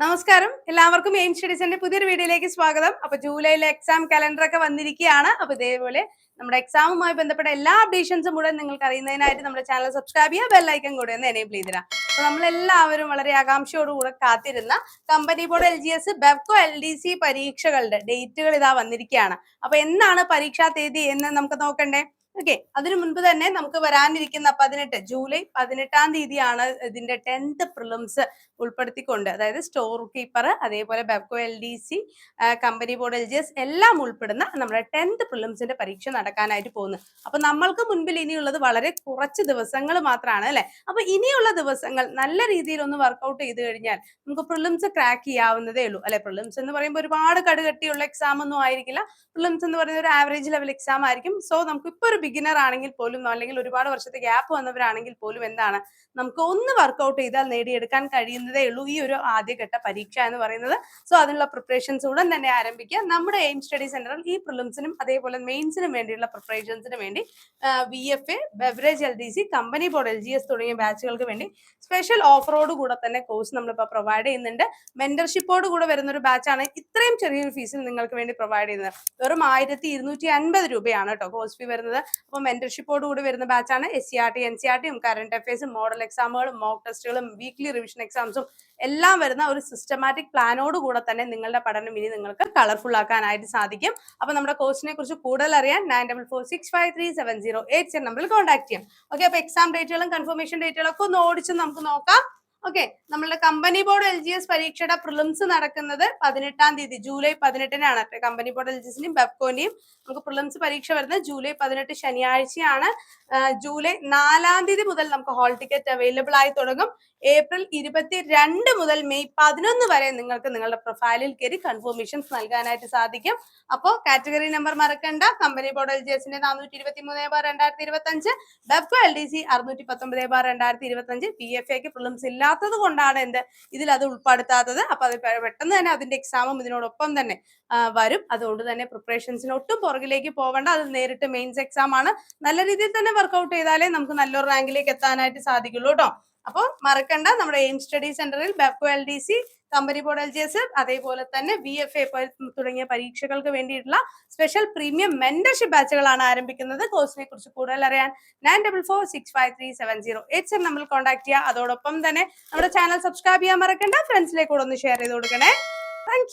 നമസ്കാരം, എല്ലാവർക്കും എയിം സ്റ്റഡീസിന്റെ പുതിയൊരു വീഡിയോയിലേക്ക് സ്വാഗതം. അപ്പൊ ജൂലൈയിലെ എക്സാം കലണ്ടർ ഒക്കെ വന്നിരിക്കുകയാണ്. അപ്പൊ ഇതേപോലെ നമ്മുടെ എക്സാമുമായി ബന്ധപ്പെട്ട എല്ലാ അപ്ഡേഷൻസും കൂടെ നിങ്ങൾക്ക് അറിയുന്നതിനായിട്ട് നമ്മുടെ ചാനൽ സബ്സ്ക്രൈബ് ചെയ്യുക, ബെല്ലൈക്കൺ കൂടെ ഒന്ന് എനേബിൾ ചെയ്തിടാം. അപ്പൊ നമ്മളെല്ലാവരും വളരെ ആകാംക്ഷയോടുകൂടെ കാത്തിരുന്ന company board LGS Bevco LDC പരീക്ഷകളുടെ ഡേറ്റുകൾ ഇതാ വന്നിരിക്കുകയാണ്. അപ്പൊ എന്നാണ് പരീക്ഷാ തീയതി എന്ന് നമുക്ക് നോക്കണ്ടേ? ഓക്കെ, അതിനു മുൻപ് തന്നെ നമുക്ക് വരാനിരിക്കുന്ന ജൂലൈ 18 തീയതിയാണ് ഇതിന്റെ 10th പ്രിലിംസ് ഉൾപ്പെടുത്തിക്കൊണ്ട്, അതായത് സ്റ്റോർ കീപ്പർ, അതേപോലെ Bevco LDC, company board LGS എല്ലാം ഉൾപ്പെടുന്ന നമ്മുടെ 10th പ്രിലിംസിന്റെ പരീക്ഷ നടക്കാനായിട്ട് പോകുന്നു. അപ്പൊ നമ്മൾക്ക് മുൻപിൽ ഇനിയുള്ളത് വളരെ കുറച്ച് ദിവസങ്ങൾ മാത്രമാണ് അല്ലെ. അപ്പൊ ഇനിയുള്ള ദിവസങ്ങൾ നല്ല രീതിയിൽ ഒന്ന് വർക്ക്ഔട്ട് ചെയ്ത് കഴിഞ്ഞാൽ നമുക്ക് പ്രിലിംസ് ക്രാക്ക് ചെയ്യാവുന്നതേ ഉള്ളൂ അല്ലെ. പ്രിലിംസ് എന്ന് പറയുമ്പോൾ ഒരുപാട് കടുകട്ടിയുള്ള എക്സാം ഒന്നും ആയിരിക്കില്ല. പ്രിലിംസ് എന്ന് പറയുന്ന ഒരു ആവറേജ് ലെവൽ എക്സാം ആയിരിക്കും. സോ നമുക്ക് ഇപ്പൊ ഒരു ബിഗിനർ ആണെങ്കിൽ പോലും, അല്ലെങ്കിൽ ഒരുപാട് വർഷത്തെ ഗ്യാപ്പ് വന്നവരാണെങ്കിൽ പോലും എന്താണ്, നമുക്ക് ഒന്ന് വർക്ക്ഔട്ട് ചെയ്താൽ നേടിയെടുക്കാൻ കഴിയുന്നതേ ഉള്ളൂ ഈ ഒരു ആദ്യഘട്ട പരീക്ഷ എന്ന് പറയുന്നത്. സോ അതിനുള്ള പ്രിപ്പറേഷൻസ് ഉടൻ തന്നെ ആരംഭിക്കുക. നമ്മുടെ എയിം സ്റ്റഡി സെന്ററിൽ ഈ പ്രിലിംസിനും അതേപോലെ മെയിൻസിനും വേണ്ടിയുള്ള പ്രിപ്പറേഷൻസിന് വേണ്ടി VFA, beverage LDC, company board LGS തുടങ്ങിയ ബാച്ചുകൾക്ക് വേണ്ടി സ്പെഷ്യൽ ഓഫറോട് കൂടെ തന്നെ കോഴ്സ് നമ്മളിപ്പോൾ പ്രൊവൈഡ് ചെയ്യുന്നുണ്ട്. മെന്റർഷിപ്പോട് കൂടെ വരുന്ന ഒരു ബാച്ചാണ് ഇത്രയും ചെറിയൊരു ഫീസിൽ നിങ്ങൾക്ക് വേണ്ടി പ്രൊവൈഡ് ചെയ്യുന്നത്. വെറും 1250 രൂപയാണ് കേട്ടോ കോഴ്സ് ഫീ വരുന്നത്. അപ്പോൾ മെന്റർഷിപ്പോട് കൂടി വരുന്ന ബാച്ചാണ്. SCRT, NCRT, കറന്റ് അഫയേഴ്സും, മോഡൽ എക്സാമുകളും, മോക്ക് ടെസ്റ്റുകളും, വീക്ക്ലി റിവിഷൻ എക്സാംസും എല്ലാം വരുന്ന ഒരു സിസ്റ്റമാറ്റിക് പ്ലാനോട് കൂടെ തന്നെ നിങ്ങളുടെ പഠനം ഇനി നിങ്ങൾക്ക് കളർഫുൾ ആക്കാനായിട്ട് സാധിക്കും. അപ്പൊ നമ്മുടെ കോഴ്സിനെ കുറിച്ച് കൂടുതൽ അറിയാൻ 9446537087 നമ്പറിൽ കോൺടാക്ട് ചെയ്യാം. ഓക്കെ, അപ്പൊ എക്സാം ഡേറ്റുകളും കൺഫർമേഷൻ ഡേറ്റുകളും ഒക്കെ ഒന്ന് ഓടിച്ച് നമുക്ക് നോക്കാം. ഓക്കെ, നമ്മളുടെ കമ്പനി ബോർഡ് LGS പരീക്ഷയുടെ പ്രിലിംസ് നടക്കുന്നത് 18 തീയതി, ജൂലൈ 18-നാണ്. കമ്പനി ബോർഡ് LGSന്റെയും ബെവ്കോന്റെയും നമുക്ക് പ്രിലിംസ് പരീക്ഷ വരുന്നത് ജൂലൈ 18 ശനിയാഴ്ചയാണ്. ജൂലൈ 4 തീയതി മുതൽ നമുക്ക് ഹോൾ ടിക്കറ്റ് അവൈലബിൾ ആയി തുടങ്ങും. ഏപ്രിൽ 22 മുതൽ മെയ് 11 വരെ നിങ്ങൾക്ക് നിങ്ങളുടെ പ്രൊഫൈലിൽ കയറി കൺഫർമേഷൻസ് നൽകാനായിട്ട് സാധിക്കും. അപ്പോൾ കാറ്റഗറി നമ്പർ മറക്കണ്ട. കമ്പനി ബോർഡ് LGSന്റെ 423/2025, ബെവ്കോ LDC 619/2025. PFAക്ക് പ്രിലിംസ് ഇല്ലാത്തത് കൊണ്ടാണ് ഇതിൽ അത് ഉൾപ്പെടുത്താത്തത്. അപ്പൊ അത് പെട്ടെന്ന് തന്നെ അതിന്റെ എക്സാമും ഇതിനോടൊപ്പം തന്നെ വരും. അതുകൊണ്ട് തന്നെ പ്രിപ്പറേഷൻസിന് ഒട്ടും പുറകിലേക്ക് പോകണ്ട. അത് നേരിട്ട് മെയിൻസ് എക്സാം ആണ്. നല്ല രീതിയിൽ തന്നെ വർക്ക്ഔട്ട് ചെയ്താലേ നമുക്ക് നല്ലൊരു റാങ്കിലേക്ക് എത്താനായിട്ട് സാധിക്കുള്ളൂ കേട്ടോ. അപ്പോൾ മറക്കണ്ട, നമ്മുടെ എയിം സ്റ്റഡി സെന്ററിൽ Bevco LDC, company board LGS, അതേപോലെ തന്നെ VFA തുടങ്ങിയ പരീക്ഷകൾക്ക് വേണ്ടിയിട്ടുള്ള സ്പെഷ്യൽ പ്രീമിയം മെന്റർഷിപ്പ് ബാച്ചുകളാണ് ആരംഭിക്കുന്നത്. കോഴ്സിനെ കുറിച്ച് കൂടുതൽ അറിയാൻ 9446537087 നമ്മൾ കോൺടാക്ട് ചെയ്യുക. അതോടൊപ്പം തന്നെ നമ്മുടെ ചാനൽ സബ്സ്ക്രൈബ് ചെയ്യാൻ മറക്കണ്ട. ഫ്രണ്ട്സിലേക്ക് കൂടെ ഒന്ന് ഷെയർ ചെയ്ത് കൊടുക്കണേ. താങ്ക്